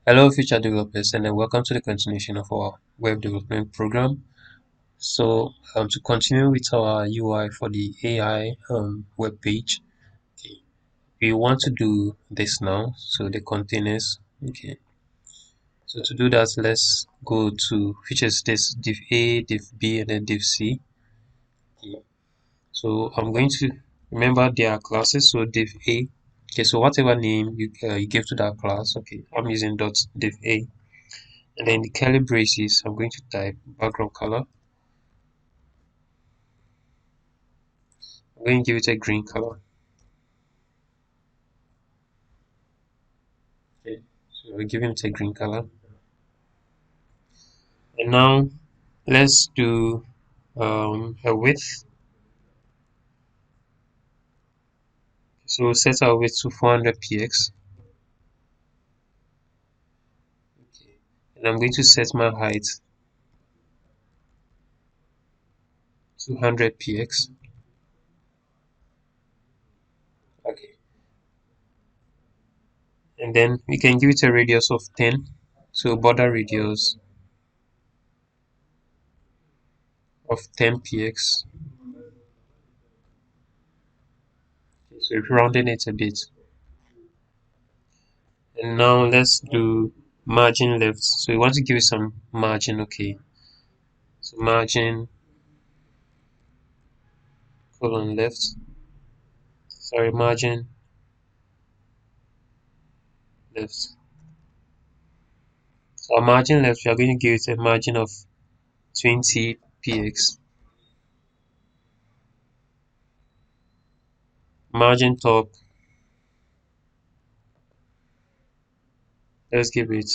Hello, future developers, and welcome to the continuation of our web development program. To continue with our UI for the AI web page, okay, we want to do this now. So the containers, okay. So to do that, let's go to features this div A, div B, and then div C. Okay. So I'm going to remember their classes. So div A, okay. So whatever name you give to that class, okay. I'm using dot div A. And then the curly braces, I'm going to type background color. I'm going to give it a green color. Okay, so we're giving it a green color. And now let's do a width. So we'll set our width to 400 px. Okay. And I'm going to set my height to 100 px. Okay. And then we can give it a radius of 10. So border radius of 10 px. Okay, so we're rounding it a bit. And now let's do margin left. So we want to give it some margin, okay. So margin colon left. Sorry, margin left. So our margin left, we are going to give it a margin of 20 px. Margin top, let's give it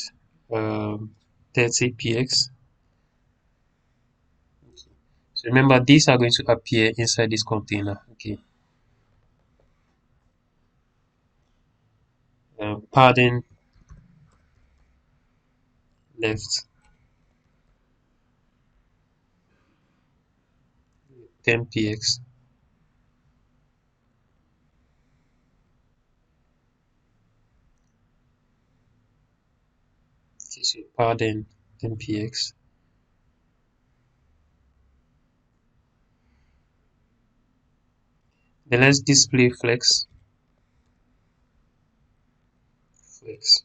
30 px. So remember, these are going to appear inside this container. Okay. Padding left 10 px. Okay, so padding 10 px. Then let's display flex. Flex.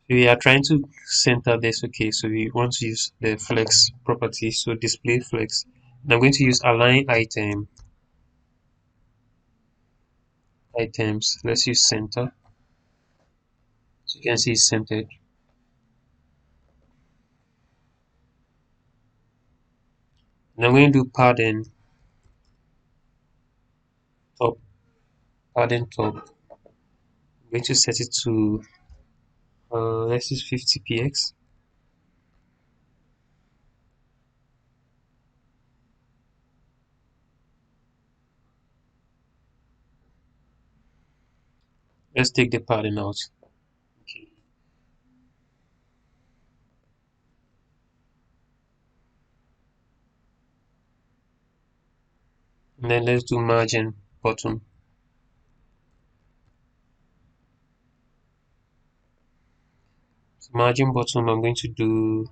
We are trying to center this. Okay, so we want to use the flex property. So display flex. And I'm going to use align items. Let's use center. So you can see it's centered. And I'm going to do padding top. Padding top. I'm going to set it to let's use 50 px. Let's take the padding out. Okay. And then let's do margin bottom. So margin bottom, I'm going to do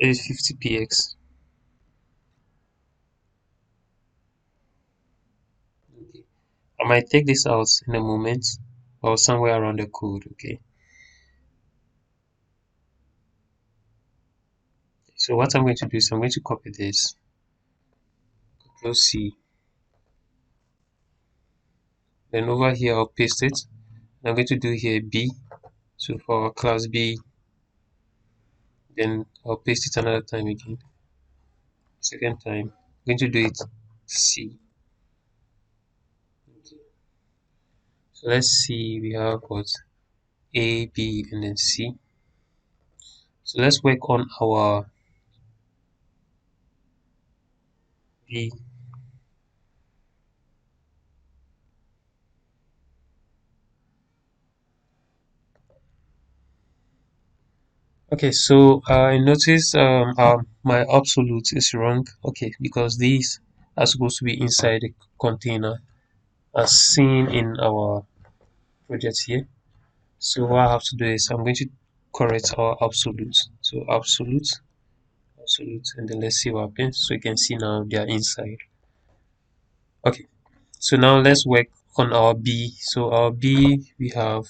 is 50 px. Okay. I might take this out in a moment or somewhere around the code. Okay. So what I'm going to do is I'm going to copy this. Control C. Then over here I'll paste it. I'm going to do here B. So for class B, then I'll paste it another time again. Second time, I'm going to do it C. Okay. So let's see, we have what A, B, and then C. So let's work on our B. Okay, so I notice my absolute is wrong. Okay, because these are supposed to be inside the container as seen in our project here. So what I have to do is I'm going to correct our absolute. So absolute, and then let's see what happens. So you can see now they are inside. Okay, so now let's work on our B. So our B, we have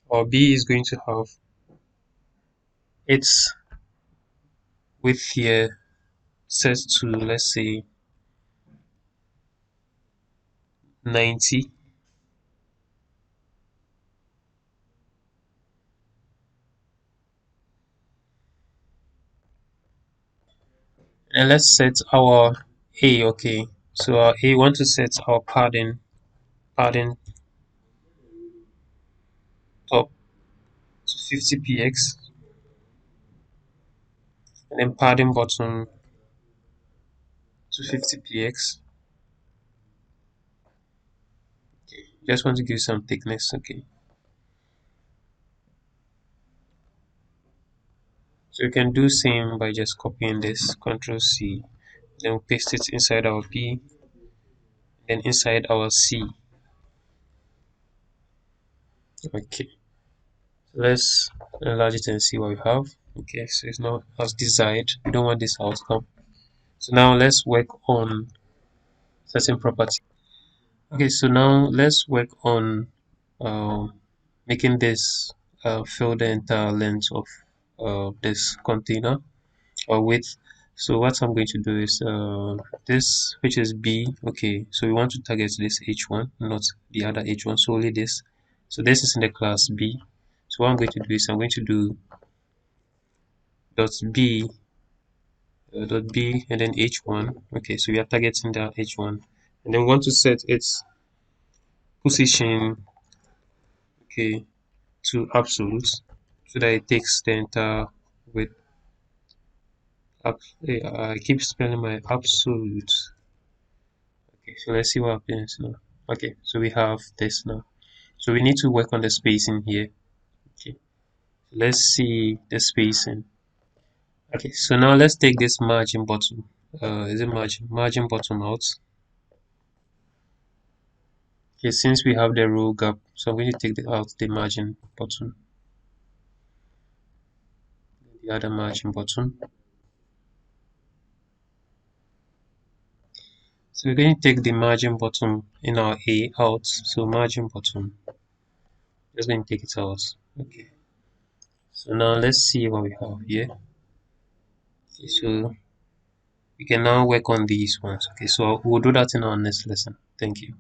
our B is going to have its width here set to, let's say, 90. And let's set our A. Okay, so our A, want to set our padding top to 50 px, and then padding bottom to 50 px. Okay, just want to give some thickness. Okay, so you can do same by just copying this, Control C, then we'll paste it inside our B, then inside our C. Okay, so let's enlarge it and see what we have. Okay, so it's not as desired. We don't want this outcome. So now let's work on certain property. Okay, so now let's work on making this fill the entire length of this container or width. So what I'm going to do is this, which is B. Okay, so we want to target this H1, not the other H1, so only this. So this is in the class B. So what I'm going to do is I'm going to do dot B dot B and then H1. Okay, so we are targeting the H1, and then we want to set its position, okay, to absolute, so that it takes the entire width. I keep spelling my absolute. Okay, so let's see what happens now. Okay, so we have this now. So we need to work on the spacing here. Okay, let's see the spacing. Okay, so now let's take this margin bottom. Is it margin bottom out? Okay, since we have the row gap, so I'm going to take out the margin bottom, the other margin bottom. So we're going to take the margin bottom in our A out. So margin bottom, just going to take it out. Okay. So now let's see what we have here. Okay, so we can now work on these ones. Okay, so we'll do that in our next lesson. Thank you.